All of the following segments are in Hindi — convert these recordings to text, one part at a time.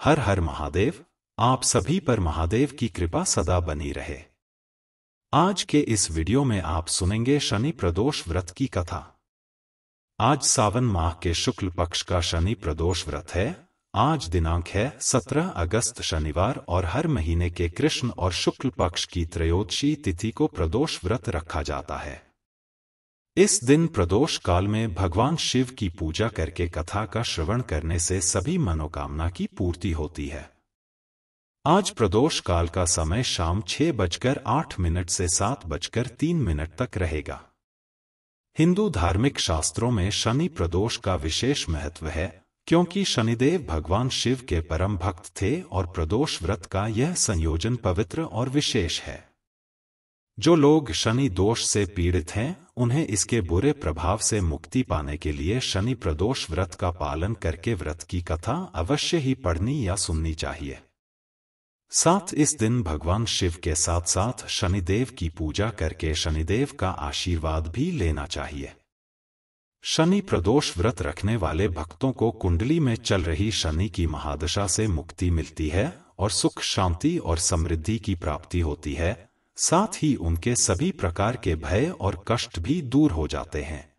हर हर महादेव। आप सभी पर महादेव की कृपा सदा बनी रहे। आज के इस वीडियो में आप सुनेंगे शनि प्रदोष व्रत की कथा। आज सावन माह के शुक्ल पक्ष का शनि प्रदोष व्रत है। आज दिनांक है 17 अगस्त शनिवार और हर महीने के कृष्ण और शुक्ल पक्ष की त्रयोदशी तिथि को प्रदोष व्रत रखा जाता है। इस दिन प्रदोष काल में भगवान शिव की पूजा करके कथा का श्रवण करने से सभी मनोकामना की पूर्ति होती है। आज प्रदोष काल का समय शाम 6:08 से 7:03 तक रहेगा। हिंदू धार्मिक शास्त्रों में शनि प्रदोष का विशेष महत्व है, क्योंकि शनिदेव भगवान शिव के परम भक्त थे और प्रदोष व्रत का यह संयोजन पवित्र और विशेष है। जो लोग शनि दोष से पीड़ित हैं, उन्हें इसके बुरे प्रभाव से मुक्ति पाने के लिए शनि प्रदोष व्रत का पालन करके व्रत की कथा अवश्य ही पढ़नी या सुननी चाहिए। साथ इस दिन भगवान शिव के साथ साथ शनिदेव की पूजा करके शनिदेव का आशीर्वाद भी लेना चाहिए। शनि प्रदोष व्रत रखने वाले भक्तों को कुंडली में चल रही शनि की महादशा से मुक्ति मिलती है और सुख, शांति और समृद्धि की प्राप्ति होती है। साथ ही उनके सभी प्रकार के भय और कष्ट भी दूर हो जाते हैं।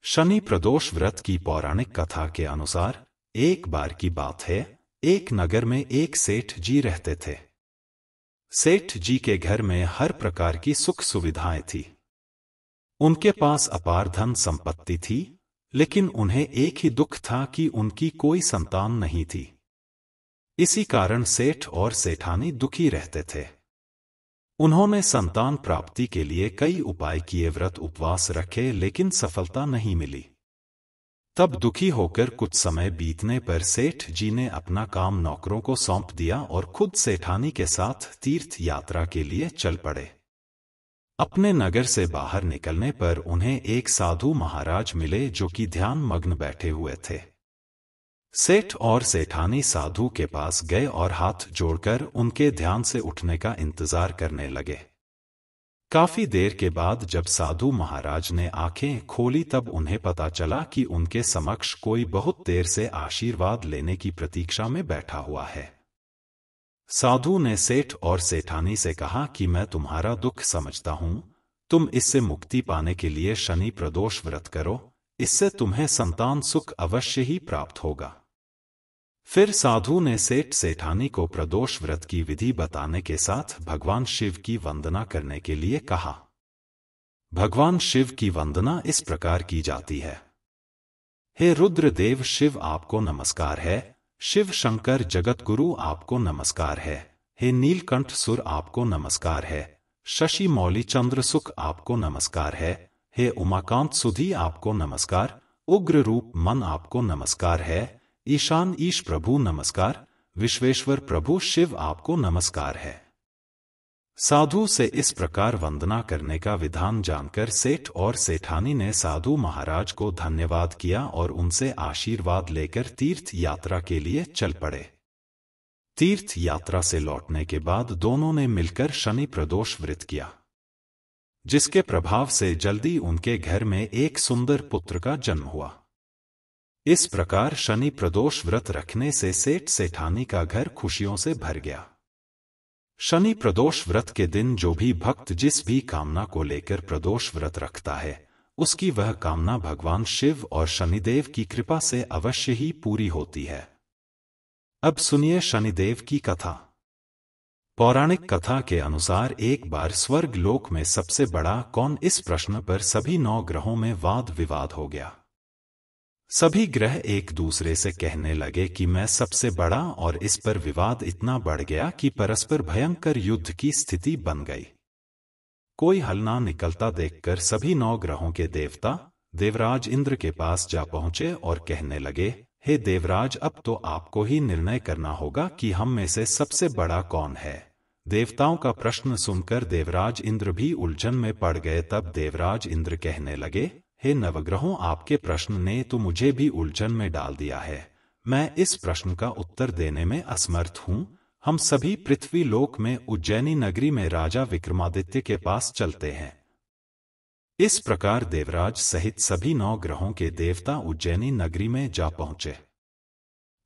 शनि प्रदोष व्रत की पौराणिक कथा के अनुसार एक बार की बात है, एक नगर में एक सेठ जी रहते थे। सेठ जी के घर में हर प्रकार की सुख सुविधाएं थी। उनके पास अपार धन संपत्ति थी, लेकिन उन्हें एक ही दुख था कि उनकी कोई संतान नहीं थी। इसी कारण सेठ और सेठानी दुखी रहते थे। उन्होंने संतान प्राप्ति के लिए कई उपाय किए, व्रत उपवास रखे, लेकिन सफलता नहीं मिली। तब दुखी होकर कुछ समय बीतने पर सेठ जी ने अपना काम नौकरों को सौंप दिया और खुद सेठानी के साथ तीर्थ यात्रा के लिए चल पड़े। अपने नगर से बाहर निकलने पर उन्हें एक साधु महाराज मिले जो कि ध्यान मग्न बैठे हुए थे। सेठ और सेठानी साधु के पास गए और हाथ जोड़कर उनके ध्यान से उठने का इंतजार करने लगे। काफी देर के बाद जब साधु महाराज ने आंखें खोली तब उन्हें पता चला कि उनके समक्ष कोई बहुत देर से आशीर्वाद लेने की प्रतीक्षा में बैठा हुआ है। साधु ने सेठ और सेठानी से कहा कि मैं तुम्हारा दुख समझता हूं, तुम इससे मुक्ति पाने के लिए शनि प्रदोष व्रत करो, इससे तुम्हें संतान सुख अवश्य ही प्राप्त होगा। फिर साधु ने सेठ सेठानी को प्रदोष व्रत की विधि बताने के साथ भगवान शिव की वंदना करने के लिए कहा। भगवान शिव की वंदना इस प्रकार की जाती है। हे रुद्रदेव शिव आपको नमस्कार है। शिव शंकर जगत गुरु आपको नमस्कार है। हे नीलकंठ सुर आपको नमस्कार है। शशि मौली चंद्र सुख आपको नमस्कार है। हे उमाकांत सुधी आपको नमस्कार। उग्र रूप मन आपको नमस्कार है। ईशान ईश प्रभु नमस्कार। विश्वेश्वर प्रभु शिव आपको नमस्कार है। साधु से इस प्रकार वंदना करने का विधान जानकर सेठ और सेठानी ने साधु महाराज को धन्यवाद किया और उनसे आशीर्वाद लेकर तीर्थ यात्रा के लिए चल पड़े। तीर्थ यात्रा से लौटने के बाद दोनों ने मिलकर शनि प्रदोष व्रत किया, जिसके प्रभाव से जल्दी उनके घर में एक सुंदर पुत्र का जन्म हुआ। इस प्रकार शनि प्रदोष व्रत रखने से सेठ सेठानी का घर खुशियों से भर गया। शनि प्रदोष व्रत के दिन जो भी भक्त जिस भी कामना को लेकर प्रदोष व्रत रखता है, उसकी वह कामना भगवान शिव और शनिदेव की कृपा से अवश्य ही पूरी होती है। अब सुनिए शनिदेव की कथा। पौराणिक कथा के अनुसार एक बार स्वर्ग लोक में सबसे बड़ा कौन, इस प्रश्न पर सभी 9 ग्रहों में वाद विवाद हो गया। सभी ग्रह एक दूसरे से कहने लगे कि मैं सबसे बड़ा, और इस पर विवाद इतना बढ़ गया कि परस्पर भयंकर युद्ध की स्थिति बन गई। कोई हल ना निकलता देखकर सभी 9 ग्रहों के देवता देवराज इंद्र के पास जा पहुंचे और कहने लगे, हे देवराज, अब तो आपको ही निर्णय करना होगा कि हम में से सबसे बड़ा कौन है। देवताओं का प्रश्न सुनकर देवराज इंद्र भी उलझन में पड़ गए। तब देवराज इंद्र कहने लगे, हे नवग्रहों, आपके प्रश्न ने तो मुझे भी उलझन में डाल दिया है। मैं इस प्रश्न का उत्तर देने में असमर्थ हूं। हम सभी पृथ्वी लोक में उज्जैनी नगरी में राजा विक्रमादित्य के पास चलते हैं। इस प्रकार देवराज सहित सभी 9 ग्रहों के देवता उज्जैनी नगरी में जा पहुंचे।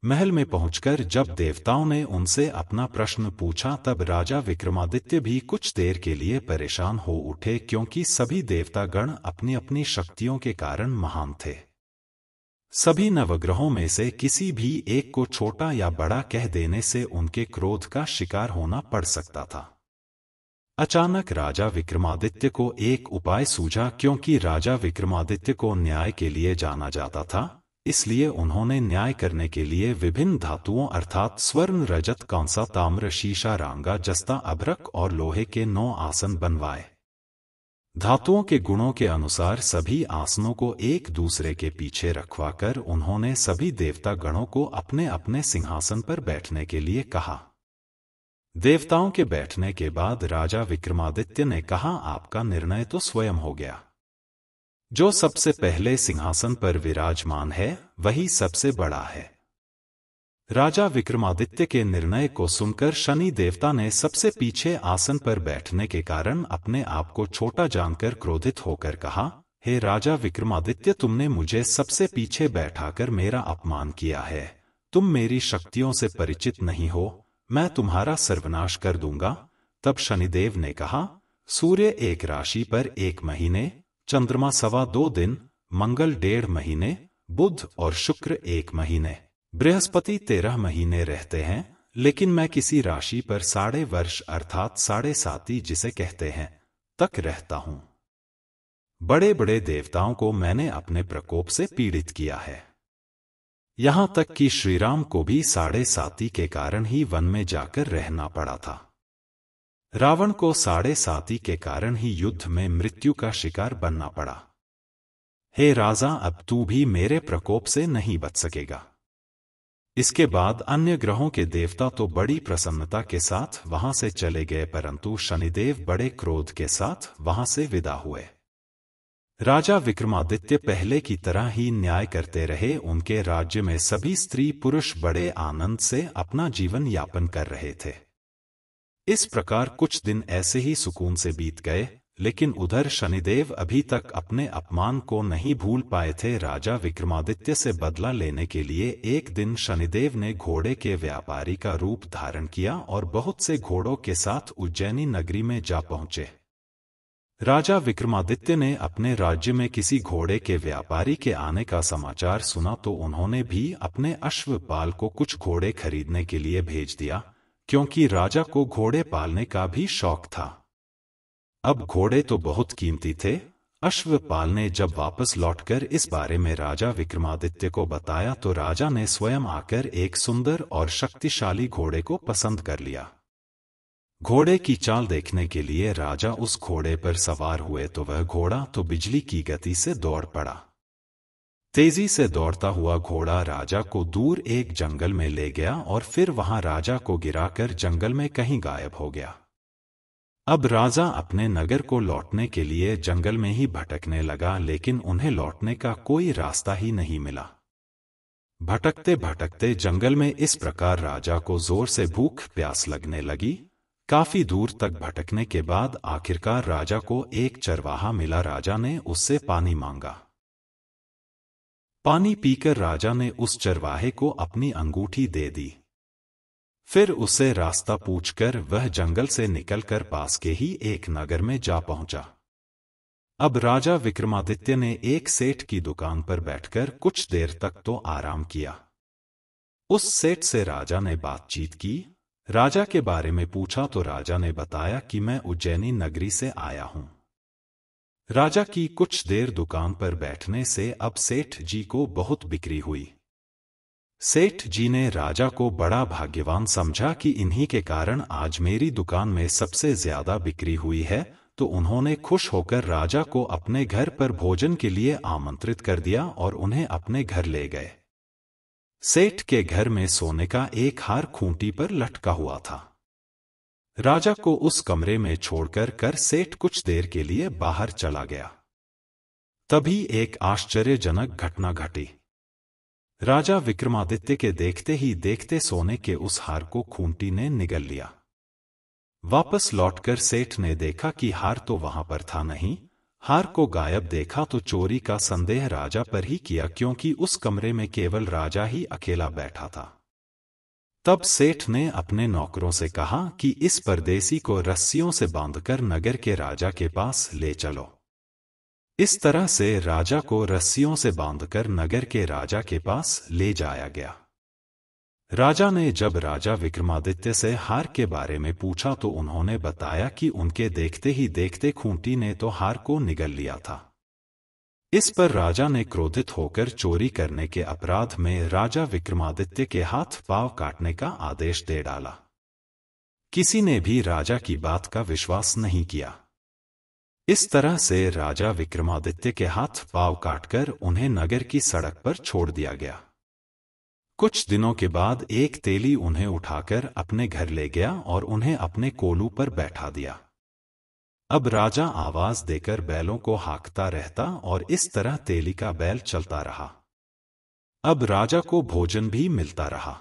महल में पहुंचकर जब देवताओं ने उनसे अपना प्रश्न पूछा तब राजा विक्रमादित्य भी कुछ देर के लिए परेशान हो उठे, क्योंकि सभी देवतागण अपनी अपनी शक्तियों के कारण महान थे। सभी नवग्रहों में से किसी भी एक को छोटा या बड़ा कह देने से उनके क्रोध का शिकार होना पड़ सकता था। अचानक राजा विक्रमादित्य को एक उपाय सूझा, क्योंकि राजा विक्रमादित्य को न्याय के लिए जाना जाता था, इसलिए उन्होंने न्याय करने के लिए विभिन्न धातुओं अर्थात स्वर्ण, रजत, कांसा, ताम्र, शीशा, रांगा, जस्ता, अभ्रक और लोहे के 9 आसन बनवाए। धातुओं के गुणों के अनुसार सभी आसनों को एक दूसरे के पीछे रखवाकर उन्होंने सभी देवता गणों को अपने अपने सिंहासन पर बैठने के लिए कहा। देवताओं के बैठने के बाद राजा विक्रमादित्य ने कहा, आपका निर्णय तो स्वयं हो गया। जो सबसे पहले सिंहासन पर विराजमान है वही सबसे बड़ा है। राजा विक्रमादित्य के निर्णय को सुनकर शनि देवता ने सबसे पीछे आसन पर बैठने के कारण अपने आप को छोटा जानकर क्रोधित होकर कहा, हे राजा विक्रमादित्य, तुमने मुझे सबसे पीछे बैठाकर मेरा अपमान किया है। तुम मेरी शक्तियों से परिचित नहीं हो, मैं तुम्हारा सर्वनाश कर दूंगा। तब शनिदेव ने कहा, सूर्य एक राशि पर 1 महीने, चंद्रमा 2.25 दिन, मंगल 1.5 महीने, बुध और शुक्र 1 महीने, बृहस्पति 13 महीने रहते हैं, लेकिन मैं किसी राशि पर 1.5 वर्ष अर्थात 7.5 जिसे कहते हैं तक रहता हूं। बड़े बड़े देवताओं को मैंने अपने प्रकोप से पीड़ित किया है। यहां तक कि श्रीराम को भी 7.5 के कारण ही वन में जाकर रहना पड़ा था। रावण को 7.5 के कारण ही युद्ध में मृत्यु का शिकार बनना पड़ा। हे राजा, अब तू भी मेरे प्रकोप से नहीं बच सकेगा। इसके बाद अन्य ग्रहों के देवता तो बड़ी प्रसन्नता के साथ वहां से चले गए, परंतु शनिदेव बड़े क्रोध के साथ वहां से विदा हुए। राजा विक्रमादित्य पहले की तरह ही न्याय करते रहे। उनके राज्य में सभी स्त्री पुरुष बड़े आनंद से अपना जीवन यापन कर रहे थे। इस प्रकार कुछ दिन ऐसे ही सुकून से बीत गए, लेकिन उधर शनिदेव अभी तक अपने अपमान को नहीं भूल पाए थे। राजा विक्रमादित्य से बदला लेने के लिए एक दिन शनिदेव ने घोड़े के व्यापारी का रूप धारण किया और बहुत से घोड़ों के साथ उज्जैनी नगरी में जा पहुंचे। राजा विक्रमादित्य ने अपने राज्य में किसी घोड़े के व्यापारी के आने का समाचार सुना तो उन्होंने भी अपने अश्वपाल को कुछ घोड़े खरीदने के लिए भेज दिया, क्योंकि राजा को घोड़े पालने का भी शौक था। अब घोड़े तो बहुत कीमती थे। अश्वपाल ने जब वापस लौटकर इस बारे में राजा विक्रमादित्य को बताया तो राजा ने स्वयं आकर एक सुंदर और शक्तिशाली घोड़े को पसंद कर लिया। घोड़े की चाल देखने के लिए राजा उस घोड़े पर सवार हुए तो वह घोड़ा तो बिजली की गति से दौड़ पड़ा। तेजी से दौड़ता हुआ घोड़ा राजा को दूर एक जंगल में ले गया और फिर वहां राजा को गिराकर जंगल में कहीं गायब हो गया। अब राजा अपने नगर को लौटने के लिए जंगल में ही भटकने लगा, लेकिन उन्हें लौटने का कोई रास्ता ही नहीं मिला। भटकते भटकते जंगल में इस प्रकार राजा को जोर से भूख प्यास लगने लगी। काफी दूर तक भटकने के बाद आखिरकार राजा को एक चरवाहा मिला। राजा ने उससे पानी मांगा। पानी पीकर राजा ने उस चरवाहे को अपनी अंगूठी दे दी। फिर उससे रास्ता पूछकर वह जंगल से निकलकर पास के ही एक नगर में जा पहुंचा। अब राजा विक्रमादित्य ने एक सेठ की दुकान पर बैठकर कुछ देर तक तो आराम किया। उस सेठ से राजा ने बातचीत की। राजा के बारे में पूछा तो राजा ने बताया कि मैं उज्जैनी नगरी से आया हूं। राजा की कुछ देर दुकान पर बैठने से अब सेठ जी को बहुत बिक्री हुई। सेठ जी ने राजा को बड़ा भाग्यवान समझा कि इन्हीं के कारण आज मेरी दुकान में सबसे ज्यादा बिक्री हुई है, तो उन्होंने खुश होकर राजा को अपने घर पर भोजन के लिए आमंत्रित कर दिया और उन्हें अपने घर ले गए। सेठ के घर में सोने का एक हार खूंटी पर लटका हुआ था। राजा को उस कमरे में छोड़कर सेठ कुछ देर के लिए बाहर चला गया। तभी एक आश्चर्यजनक घटना घटी। राजा विक्रमादित्य के देखते ही देखते सोने के उस हार को खूंटी ने निगल लिया। वापस लौटकर सेठ ने देखा कि हार तो वहां पर था नहीं, हार को गायब देखा तो चोरी का संदेह राजा पर ही किया, क्योंकि उस कमरे में केवल राजा ही अकेला बैठा था। तब सेठ ने अपने नौकरों से कहा कि इस परदेसी को रस्सियों से बांधकर नगर के राजा के पास ले चलो। इस तरह से राजा को रस्सियों से बांधकर नगर के राजा के पास ले जाया गया। राजा ने जब राजा विक्रमादित्य से हार के बारे में पूछा तो उन्होंने बताया कि उनके देखते ही देखते खूंटी ने तो हार को निगल लिया था। इस पर राजा ने क्रोधित होकर चोरी करने के अपराध में राजा विक्रमादित्य के हाथ पांव काटने का आदेश दे डाला। किसी ने भी राजा की बात का विश्वास नहीं किया। इस तरह से राजा विक्रमादित्य के हाथ पांव काटकर उन्हें नगर की सड़क पर छोड़ दिया गया। कुछ दिनों के बाद एक तेली उन्हें उठाकर अपने घर ले गया और उन्हें अपने कोलू पर बैठा दिया। अब राजा आवाज देकर बैलों को हाँकता रहता और इस तरह तेली का बैल चलता रहा। अब राजा को भोजन भी मिलता रहा।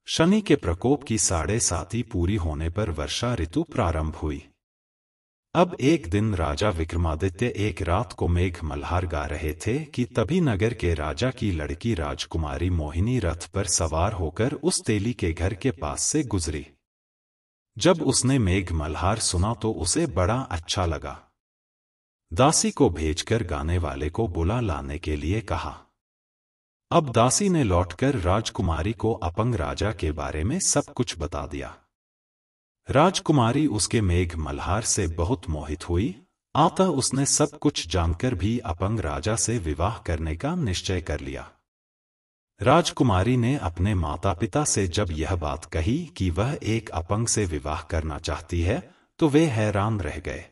शनि के प्रकोप की 7.5 पूरी होने पर वर्षा ऋतु प्रारंभ हुई। अब एक दिन राजा विक्रमादित्य एक रात को मेघ मल्हार गा रहे थे कि तभी नगर के राजा की लड़की राजकुमारी मोहिनी रथ पर सवार होकर उस तेली के घर के पास से गुजरी। जब उसने मेघ मल्हार सुना तो उसे बड़ा अच्छा लगा। दासी को भेजकर गाने वाले को बुला लाने के लिए कहा। अब दासी ने लौटकर राजकुमारी को अपंग राजा के बारे में सब कुछ बता दिया। राजकुमारी उसके मेघ मल्हार से बहुत मोहित हुई। अतः उसने सब कुछ जानकर भी अपंग राजा से विवाह करने का निश्चय कर लिया। राजकुमारी ने अपने माता पिता से जब यह बात कही कि वह एक अपंग से विवाह करना चाहती है तो वे हैरान रह गए।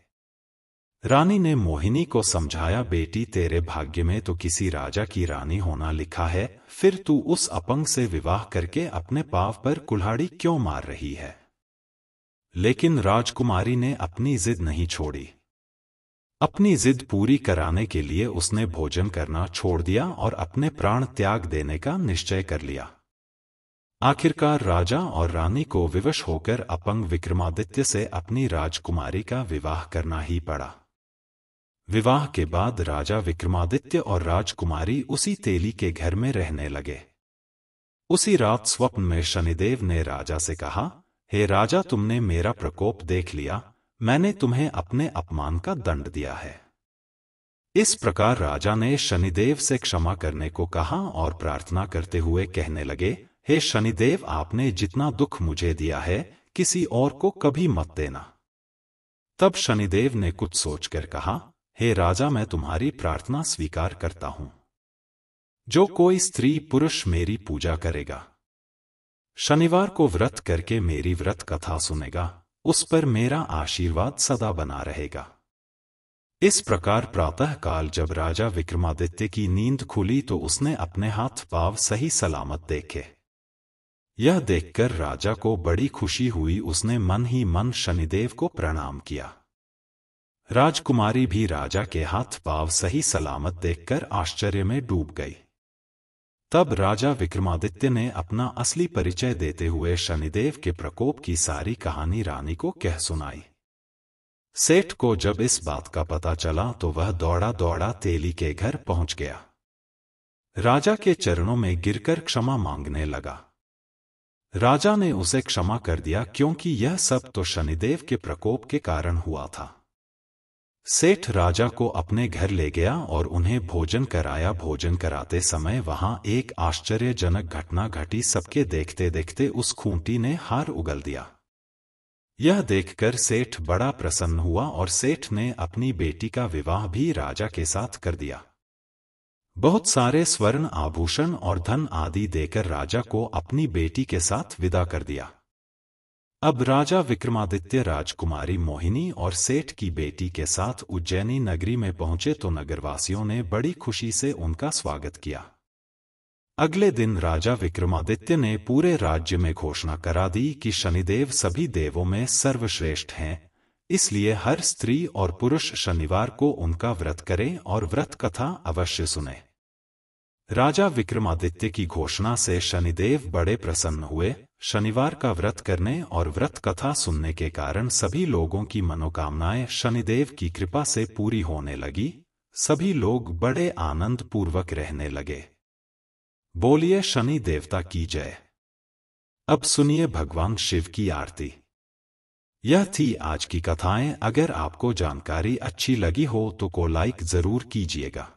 रानी ने मोहिनी को समझाया, बेटी तेरे भाग्य में तो किसी राजा की रानी होना लिखा है, फिर तू उस अपंग से विवाह करके अपने पांव पर कुल्हाड़ी क्यों मार रही है। लेकिन राजकुमारी ने अपनी जिद नहीं छोड़ी। अपनी जिद पूरी कराने के लिए उसने भोजन करना छोड़ दिया और अपने प्राण त्याग देने का निश्चय कर लिया। आखिरकार राजा और रानी को विवश होकर अपंग विक्रमादित्य से अपनी राजकुमारी का विवाह करना ही पड़ा। विवाह के बाद राजा विक्रमादित्य और राजकुमारी उसी तेली के घर में रहने लगे। उसी रात स्वप्न में शनिदेव ने राजा से कहा, हे राजा, तुमने मेरा प्रकोप देख लिया, मैंने तुम्हें अपने अपमान का दंड दिया है। इस प्रकार राजा ने शनिदेव से क्षमा करने को कहा और प्रार्थना करते हुए कहने लगे, हे शनिदेव, आपने जितना दुख मुझे दिया है किसी और को कभी मत देना। तब शनिदेव ने कुछ सोचकर कहा, हे राजा, मैं तुम्हारी प्रार्थना स्वीकार करता हूं। जो कोई स्त्री पुरुष मेरी पूजा करेगा, शनिवार को व्रत करके मेरी व्रत कथा सुनेगा, उस पर मेरा आशीर्वाद सदा बना रहेगा। इस प्रकार प्रातः काल जब राजा विक्रमादित्य की नींद खुली तो उसने अपने हाथ पांव सही सलामत देखे। यह देखकर राजा को बड़ी खुशी हुई। उसने मन ही मन शनिदेव को प्रणाम किया। राजकुमारी भी राजा के हाथ पांव सही सलामत देखकर आश्चर्य में डूब गई। तब राजा विक्रमादित्य ने अपना असली परिचय देते हुए शनिदेव के प्रकोप की सारी कहानी रानी को कह सुनाई। सेठ को जब इस बात का पता चला तो वह दौड़ा दौड़ा तेली के घर पहुंच गया। राजा के चरणों में गिरकर क्षमा मांगने लगा। राजा ने उसे क्षमा कर दिया, क्योंकि यह सब तो शनिदेव के प्रकोप के कारण हुआ था। सेठ राजा को अपने घर ले गया और उन्हें भोजन कराया। भोजन कराते समय वहां एक आश्चर्यजनक घटना घटी। सबके देखते देखते उस खूंटी ने हार उगल दिया। यह देखकर सेठ बड़ा प्रसन्न हुआ और सेठ ने अपनी बेटी का विवाह भी राजा के साथ कर दिया। बहुत सारे स्वर्ण आभूषण और धन आदि देकर राजा को अपनी बेटी के साथ विदा कर दिया। अब राजा विक्रमादित्य राजकुमारी मोहिनी और सेठ की बेटी के साथ उज्जैनी नगरी में पहुंचे तो नगरवासियों ने बड़ी खुशी से उनका स्वागत किया। अगले दिन राजा विक्रमादित्य ने पूरे राज्य में घोषणा करा दी कि शनिदेव सभी देवों में सर्वश्रेष्ठ हैं, इसलिए हर स्त्री और पुरुष शनिवार को उनका व्रत करें और व्रत कथा अवश्य सुने। राजा विक्रमादित्य की घोषणा से शनिदेव बड़े प्रसन्न हुए। शनिवार का व्रत करने और व्रत कथा सुनने के कारण सभी लोगों की मनोकामनाएं शनिदेव की कृपा से पूरी होने लगी। सभी लोग बड़े आनंद पूर्वक रहने लगे। बोलिए शनि देवता की जय। अब सुनिए भगवान शिव की आरती। यह थी आज की कथाएं। अगर आपको जानकारी अच्छी लगी हो तो लाइक जरूर कीजिएगा।